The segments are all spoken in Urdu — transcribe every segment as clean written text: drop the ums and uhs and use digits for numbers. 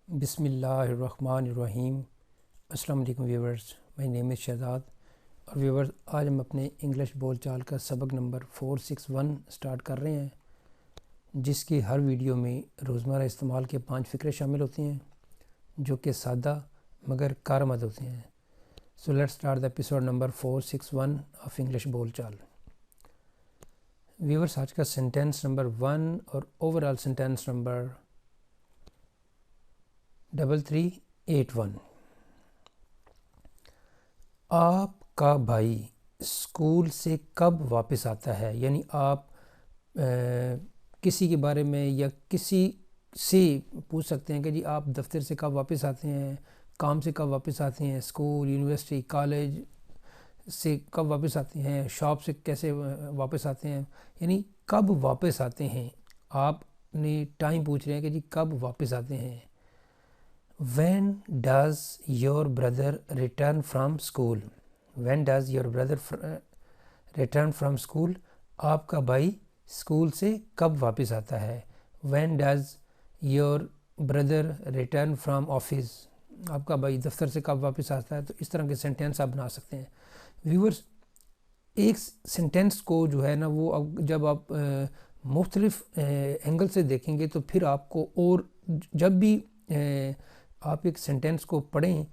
بسم اللہ الرحمن الرحیم۔ السلام علیکم ویورز، مائی نیم از شہزاد۔ اور ویورز، آج ہم اپنے انگلش بول چال کا سبق نمبر 461 سٹارٹ کر رہے ہیں، جس کی ہر ویڈیو میں روزمرہ استعمال کے 5 فقرے شامل ہوتے ہیں جو کہ سادہ مگر کارآمد ہوتے ہیں۔ So let start the episode number 461 of English بول چال۔ ویورز، آج کا سینٹینس نمبر 1 اور اوور آل سینٹینس نمبر 3381۔ آپ کا بھائی اسکول سے کب واپس آتا ہے؟ یعنی آپ کسی کے بارے میں یا کسی سے پوچھ سکتے ہیں کہ جی آپ دفتر سے کب واپس آتے ہیں، کام سے کب واپس آتے ہیں، اسکول، یونیورسٹی، کالج سے کب واپس آتے ہیں، شاپ سے کیسے واپس آتے ہیں، یعنی کب واپس آتے ہیں۔ آپ نے ٹائم پوچھ رہے ہیں کہ جی کب واپس آتے ہیں۔ When does your brother return from school? When does your brother return from school? آپ کا بھائی اسکول سے کب واپس آتا ہے۔ When does your brother return from office? آپ کا بھائی دفتر سے کب واپس آتا ہے۔ تو اس طرح کے سینٹینس آپ بنا سکتے ہیں۔ ویورز، ایک سینٹینس کو جو ہے نا وہ جب آپ مختلف اینگل سے دیکھیں گے تو پھر آپ کو، اور جب بھی آپ ایک سینٹینس کو پڑھیں،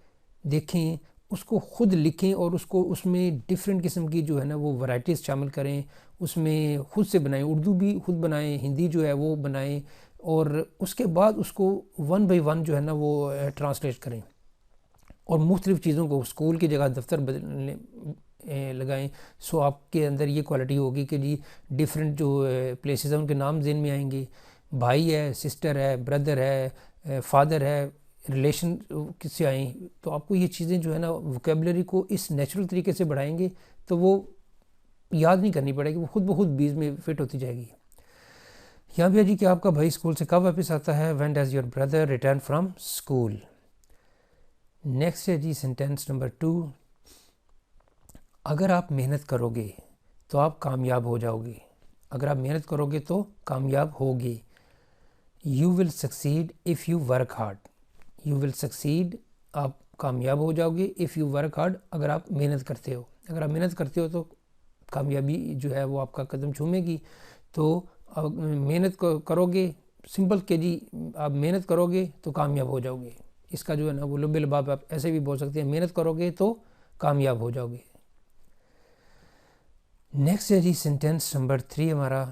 دیکھیں، اس کو خود لکھیں اور اس میں ڈیفرنٹ قسم کی جو ہے نا وہ ورائٹیز شامل کریں، اس میں خود سے بنائیں، اردو بھی خود بنائیں، ہندی جو ہے وہ بنائیں، اور اس کے بعد اس کو 1 بائی 1 جو ہے نا وہ ٹرانسلیٹ کریں اور مختلف چیزوں کو اسکول کی جگہ دفتر لگائیں۔ سو آپ کے اندر یہ کوالٹی ہوگی کہ جی ڈیفرنٹ جو پلیسز ہیں ان کے نام ذہن میں آئیں گے، بھائی ہے، سسٹر ہے، بردر ہے، فادر ہے، ریلیشن کس سے آئیں۔ تو آپ کو یہ چیزیں جو ہے نا ووکیبلری کو اس نیچرل طریقے سے بڑھائیں گے تو وہ یاد نہیں کرنی پڑے گی، وہ خود بخود بیچ میں فٹ ہوتی جائے گی۔ یہاں بھی ہے جی کہ آپ کا بھائی اسکول سے کب واپس آتا ہے۔ When does your brother return from school؟ Next ہے جی سینٹینس نمبر 2۔ اگر آپ محنت کرو گے تو آپ کامیاب ہو جاؤ گے۔ اگر آپ محنت کرو گے تو کامیاب ہوگے۔ You will succeed if you work hard۔ You will succeed، آپ کامیاب ہو جاؤ گے۔ if you work hard، اگر آپ محنت کرتے ہو۔ اگر آپ محنت کرتے ہو تو کامیابی جو ہے وہ آپ کا قدم چومے گی۔ تو محنت کرو گے، سمپل کہ جی آپ محنت کرو گے تو کامیاب ہو جاؤ گے۔ اس کا جو ہے نا وہ لب لباب آپ ایسے بھی بول سکتے ہیں، محنت کرو گے تو کامیاب ہو جاؤ گے۔ نیکسٹ ہے جی سینٹینس نمبر 3 ہمارا۔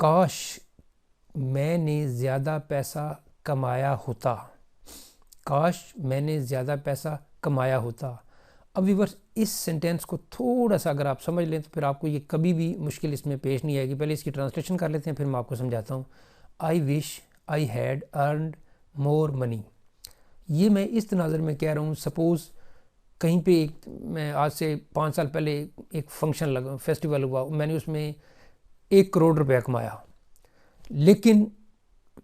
کاش میں نے زیادہ پیسہ کمایا ہوتا۔ کاش میں نے زیادہ پیسہ کمایا ہوتا۔ اب ویورز، اس سینٹینس کو تھوڑا سا اگر آپ سمجھ لیں تو پھر آپ کو یہ کبھی بھی مشکل اس میں پیش نہیں آئے گی۔ پہلے اس کی ٹرانسلیشن کر لیتے ہیں، پھر میں آپ کو سمجھاتا ہوں۔ آئی وش آئی ہیڈ ارنڈ مور منی۔ یہ میں اس تناظر میں کہہ رہا ہوں، سپوز کہیں پہ میں آج سے 5 سال پہلے ایک فنکشن فیسٹیول ہوا، میں نے اس میں 1 کروڑ روپیہ کمایا، لیکن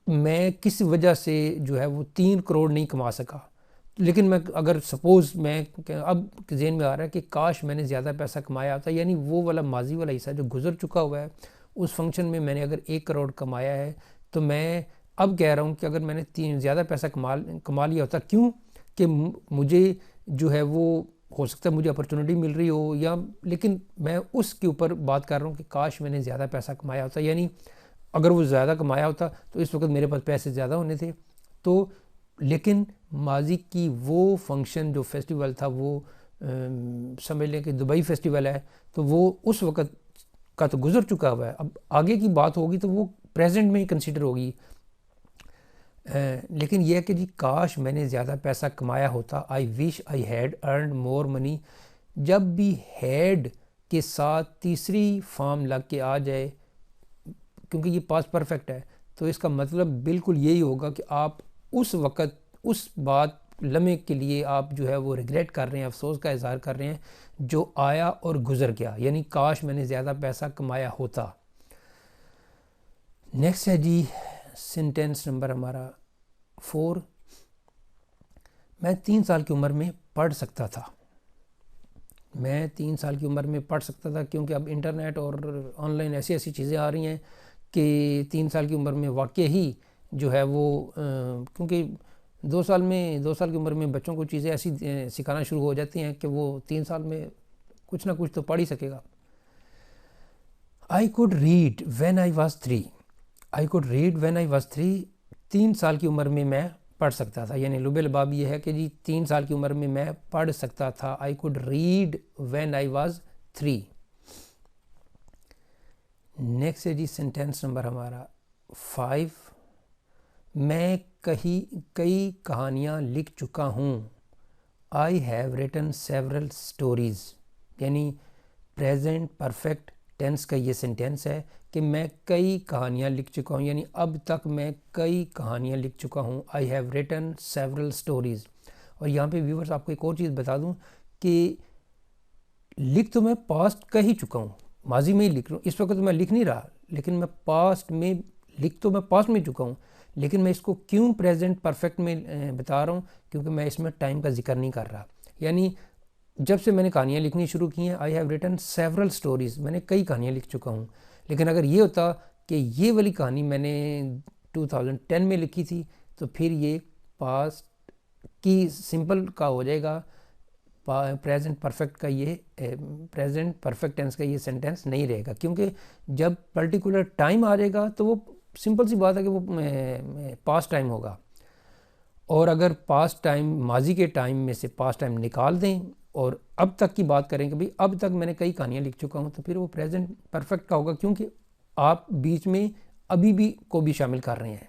میں کس وجہ سے جو ہے وہ 3 کروڑ نہیں کما سکا۔ لیکن میں اگر سپوز میں اب ذہن میں آ رہا ہے کہ کاش میں نے زیادہ پیسہ کمایا ہوتا، یعنی وہ والا ماضی والا حصہ جو گزر چکا ہوا ہے، اس فنکشن میں میں نے اگر 1 کروڑ کمایا ہے تو میں اب کہہ رہا ہوں کہ اگر میں نے زیادہ پیسہ کما لیا ہوتا، کیوں کہ مجھے جو ہے وہ ہو سکتا ہے مجھے اپرچونٹی مل رہی ہو، یا لیکن میں اس کے اوپر بات کر رہا ہوں کہ کاش میں نے زیادہ پیسہ کمایا ہوتا، یعنی اگر وہ زیادہ کمایا ہوتا تو اس وقت میرے پاس پیسے زیادہ ہونے تھے۔ تو لیکن ماضی کی وہ فنکشن جو فیسٹیول تھا، وہ سمجھ لیں کہ دبئی فیسٹیول ہے، تو وہ اس وقت کا تو گزر چکا ہوا ہے۔ اب آگے کی بات ہوگی تو وہ پریزنٹ میں ہی کنسیڈر ہوگی۔ لیکن یہ ہے کہ جی کاش میں نے زیادہ پیسہ کمایا ہوتا۔ آئی وش آئی ہیڈ ارنڈ مور منی۔ جب بھی ہیڈ کے ساتھ تیسری فارم لگ کے آ جائے، کیونکہ یہ پاسٹ پرفیکٹ ہے، تو اس کا مطلب بالکل یہی ہوگا کہ آپ اس وقت اس بات لمحے کے لیے آپ جو ہے وہ ریگریٹ کر رہے ہیں، افسوس کا اظہار کر رہے ہیں جو آیا اور گزر گیا، یعنی کاش میں نے زیادہ پیسہ کمایا ہوتا۔ نیکسٹ ہے جی سینٹینس نمبر ہمارا 4۔ میں 3 سال کی عمر میں پڑھ سکتا تھا۔ میں 3 سال کی عمر میں پڑھ سکتا تھا، کیونکہ اب انٹرنیٹ اور آن لائن ایسی چیزیں آ رہی ہیں کہ 3 سال کی عمر میں واقع ہی جو ہے وہ کیونکہ 2 سال کی عمر میں بچوں کو چیزیں ایسی سکھانا شروع ہو جاتی ہیں کہ وہ 3 سال میں کچھ نہ کچھ تو پڑھ ہی سکے گا. I could read when I was 3. I could read when I was 3. 3 سال کی عمر میں میں پڑھ سکتا تھا. یعنی لب لباب یہ ہے کہ جی 3 سال کی عمر میں میں پڑھ سکتا تھا. I could read when I was 3. Next ہے جی سینٹینس نمبر ہمارا 5. میں کئی کہانیاں لکھ چکا ہوں. I have written several stories. یعنی پریزنٹ پرفیکٹ ٹینس کا یہ سینٹینس ہے کہ میں کئی کہانیاں لکھ چکا ہوں. یعنی اب تک میں کئی کہانیاں لکھ چکا ہوں. I have written several stories. اور یہاں پہ ویورز آپ کو ایک اور چیز بتا دوں کہ لکھ تو میں پاسٹ کا ہی چکا ہوں, ماضی میں ہی لکھ رہا ہوں. اس وقت تو میں لکھ نہیں رہا, لیکن میں پاسٹ میں لکھ تو میں پاسٹ میں چکا ہوں, لیکن میں اس کو کیوں پریزنٹ پرفیکٹ میں بتا رہا ہوں, کیونکہ میں اس میں ٹائم کا ذکر نہیں کر رہا. یعنی جب سے میں نے کہانیاں لکھنی شروع کی ہیں I have written several stories, میں نے کئی کہانیاں لکھ چکا ہوں. لیکن اگر یہ ہوتا کہ یہ والی کہانی میں نے 2010 میں لکھی تھی تو پھر یہ پاسٹ کی سمپل کا ہو جائے گا, پریزنٹ پرفیکٹ کا یہ پریزنٹ پرفیکٹ ٹینس کا یہ سینٹینس نہیں رہے گا, کیونکہ جب پرٹیکولر ٹائم آ جائے گا تو وہ سمپل سی بات ہے کہ وہ پاسٹ ٹائم ہوگا. اور اگر پاسٹ ٹائم ماضی کے ٹائم میں سے پاسٹ ٹائم نکال دیں اور اب تک کی بات کریں کہ بھئی اب تک میں نے کئی کہانیاں لکھ چکا ہوں, تو پھر وہ پریزنٹ پرفیکٹ کا ہوگا, کیونکہ آپ بیچ میں ابھی بھی کو بھی شامل کر رہے ہیں.